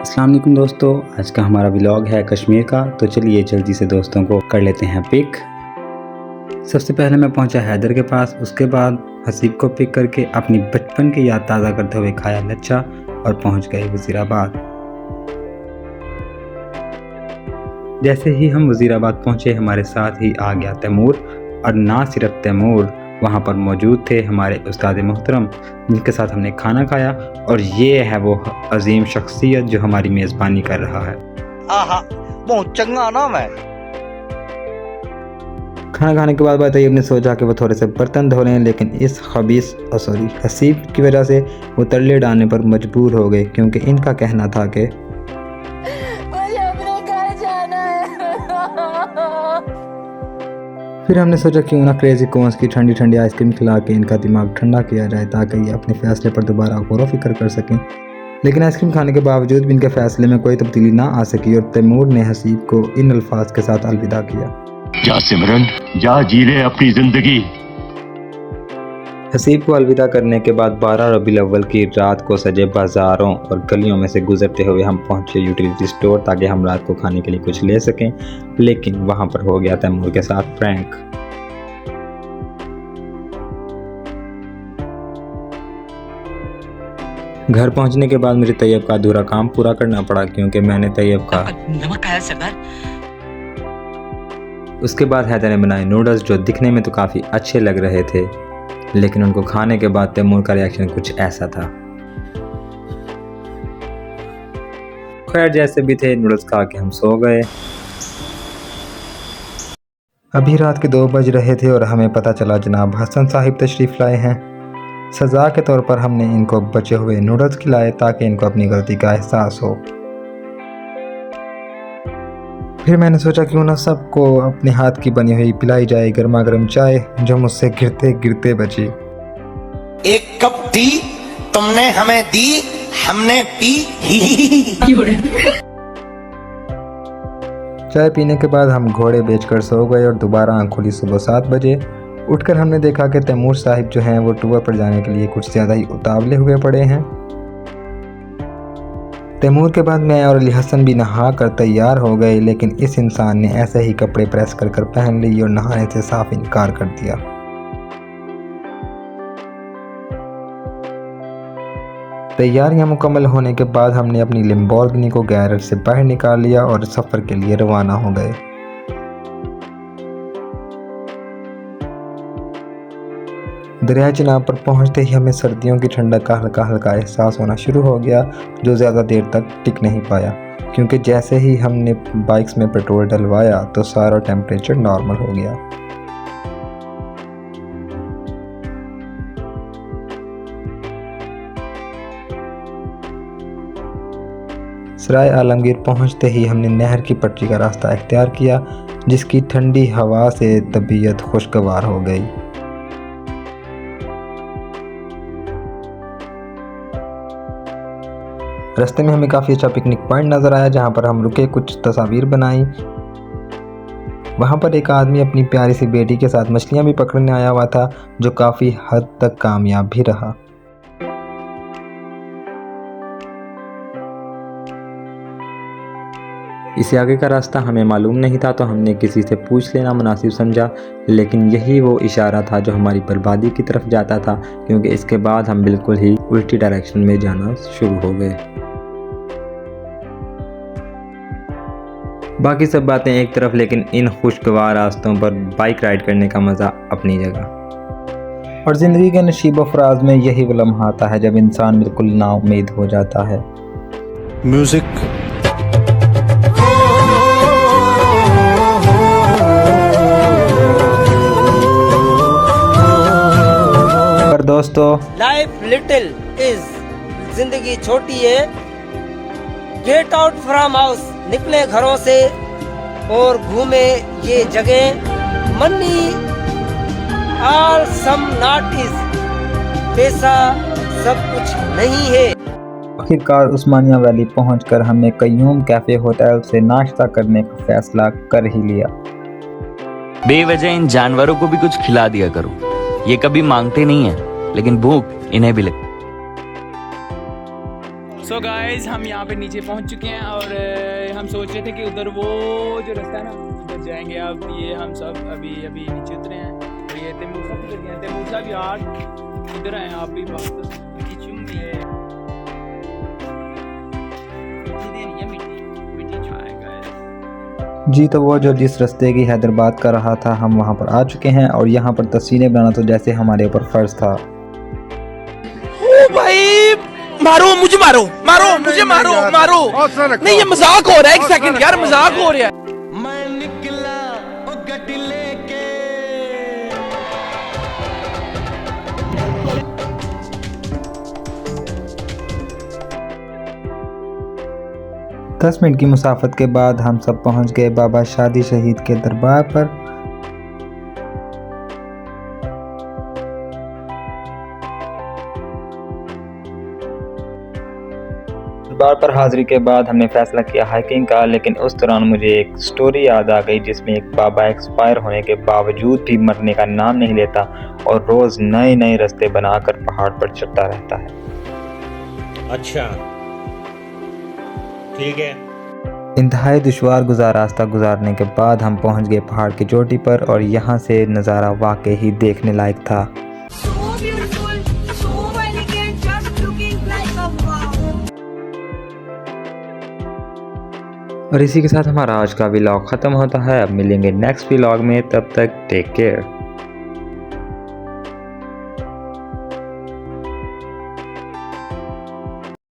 अस्सलाम वालेकुम दोस्तों, आज का हमारा व्लॉग है कश्मीर का। तो चलिए जल्दी से दोस्तों को कर लेते हैं पिक। सबसे पहले मैं पहुंचा हैदर के पास, उसके बाद हसीब को पिक करके अपनी बचपन की याद ताज़ा करते हुए खाया लच्छा और पहुंच गए वज़ीराबाद। जैसे ही हम वज़ीराबाद पहुंचे हमारे साथ ही आ गया तैमूर, और ना सिर्फ तैमूर, वहाँ पर मौजूद थे हमारे उस्ताद मोहतरम जिनके साथ हमने खाना खाया। और ये है वो अजीम शख्सियत जो हमारी मेज़बानी कर रहा है। आहा, बहुत चंगा नाम है। खाना खाने के बाद तैयब ने सोचा कि वो थोड़े से बर्तन धो लें, लेकिन इस हसीब की वजह से वो तरले डालने पर मजबूर हो गए, क्योंकि इनका कहना था कि मुझे अपने घर जाना है। फिर हमने सोचा क्यों ना क्रेजी कॉर्न्स की ठंडी ठंडी आइसक्रीम खिला के इनका दिमाग ठंडा किया जाए, ताकि ये अपने फैसले पर दोबारा गौर फिक्र कर सकें। लेकिन आइसक्रीम खाने के बावजूद भी इनके फैसले में कोई तब्दीली ना आ सकी और तैमूर ने हसीब को इन अल्फाज के साथ अलविदा किया। जा सिमरन, जा जी ले अपनी जिंदगी। हसीब को अलविदा करने के बाद 12 रबीउल अव्वल की रात को सजे बाज़ारों और गलियों में से गुजरते हुए हम पहुंचे यूटिलिटी स्टोर, ताकि हम रात को खाने के लिए कुछ ले सकें। लेकिन वहां पर हो गया तैमूर के साथ प्रैंक। घर पहुंचने के बाद मुझे तैयब का अधूरा काम पूरा करना पड़ा, क्योंकि मैंने तैयब का नमक खाया सरदार। उसके बाद हैदर ने बनाए नूडल्स, जो दिखने में तो काफ़ी अच्छे लग रहे थे, लेकिन उनको खाने के बाद तैमूर का रिएक्शन कुछ ऐसा था। खैर जैसे भी थे, नूडल्स खा के हम सो गए। अभी रात के 2 बज रहे थे और हमें पता चला जनाब हसन साहिब तशरीफ़ लाए हैं। सज़ा के तौर पर हमने इनको बचे हुए नूडल्स खिलाए, ताकि इनको अपनी गलती का एहसास हो। फिर मैंने सोचा क्यों ना सबको अपने हाथ की बनी हुई पिलाई जाए गर्मा गर्म चाय, जो मुझसे गिरते गिरते बची। एक कप टी तुमने हमें दी, हमने पी। चाय पीने के बाद हम घोड़े बेचकर सो गए और दोबारा आँख खुली सुबह 7 बजे। उठकर हमने देखा कि तैमूर साहिब जो हैं वो टूर पर जाने के लिए कुछ ज़्यादा ही उतावले हुए पड़े हैं। तैमूर के बाद मैं और अली हसन भी नहा कर तैयार हो गए, लेकिन इस इंसान ने ऐसे ही कपड़े प्रेस कर कर पहन ली और नहाने से साफ इनकार कर दिया। तैयारियां मुकम्मल होने के बाद हमने अपनी लैम्बोर्गिनी को गैरेज से बाहर निकाल लिया और सफ़र के लिए रवाना हो गए। दरिया चिनाब पर पहुंचते ही हमें सर्दियों की ठंडक का हल्का हल्का एहसास होना शुरू हो गया, जो ज़्यादा देर तक टिक नहीं पाया, क्योंकि जैसे ही हमने बाइक्स में पेट्रोल डलवाया तो सारा टेम्परेचर नॉर्मल हो गया। सराय आलमगीर पहुंचते ही हमने नहर की पटरी का रास्ता इख्तियार किया, जिसकी ठंडी हवा से तबीयत खुशगवार हो गई। रास्ते में हमें काफ़ी अच्छा पिकनिक पॉइंट नज़र आया, जहाँ पर हम रुके, कुछ तस्वीर बनाई। वहाँ पर एक आदमी अपनी प्यारी सी बेटी के साथ मछलियाँ भी पकड़ने आया हुआ था, जो काफ़ी हद तक कामयाब भी रहा। इससे आगे का रास्ता हमें मालूम नहीं था, तो हमने किसी से पूछ लेना मुनासिब समझा, लेकिन यही वो इशारा था जो हमारी बर्बादी की तरफ जाता था, क्योंकि इसके बाद हम बिल्कुल ही उल्टी डायरेक्शन में जाना शुरू हो गए। बाकी सब बातें एक तरफ, लेकिन इन खुशगवार रास्तों पर बाइक राइड करने का मज़ा अपनी जगह। और ज़िंदगी के नशीब व फराज में यही वो लम्हा आता है जब इंसान बिल्कुल नाउम्मीद हो जाता है। म्यूजिक दोस्तों, लाइफ लिटिल इज, जिंदगी छोटी है। गेट आउट फ्रॉम हाउस, निकले घरों से और घूमे ये जगह। Money all some not is, पैसा सब कुछ नहीं है। आखिरकार उस्मानिया वैली पहुंचकर हमने कयूम कैफे होटल से नाश्ता करने का फैसला कर ही लिया। बेवजह इन जानवरों को भी कुछ खिला दिया करो, ये कभी मांगते नहीं है, लेकिन भूख इन्हें भी लगती। सो गाइस हम यहाँ पे नीचे पहुँच चुके हैं और हम सोच रहे थे कि उधर वो जो रास्ता है ना उधर जाएंगे। अब ये हम सब अभी नीचे उतरे हैं और ये तैमूसा भी लगे हैं। तैमूसा भी यार इधर आए आप भी बात जी तो वो जो जिस रास्ते की हैदराबाद कर रहा था हम वहाँ पर आ चुके हैं और यहाँ पर तस्वीरें बनाना तो जैसे हमारे ऊपर फर्ज था। ओ भाई मारो मुझे, मारो मुझे, मारो नहीं ये मजाक हो रहा है। एक सेकंड यार, मजाक हो रहा है। मैं निकला ओ गड्डी लेके 10 मिनट की मुसाफत के बाद हम सब पहुंच गए बाबा शादी शहीद के दरबार पर। दरबार पर हाजिरी के बाद हमने फैसला किया हाइकिंग का, लेकिन उस दौरान मुझे एक स्टोरी याद आ गई जिसमें एक बाबा एक्सपायर होने के बावजूद भी मरने का नाम नहीं लेता और रोज नए नए रास्ते बनाकर पहाड़ पर चढ़ता रहता है। अच्छा ठीक है। इंतहाई दुश्वार गुजार रास्ता गुजारने के बाद हम पहुंच गए पहाड़ की चोटी पर और यहाँ से नज़ारा वाकई ही देखने लायक था। और इसी के साथ हमारा आज का व्लॉग ख़त्म होता है। अब मिलेंगे नेक्स्ट व्लॉग में, तब तक टेक केयर।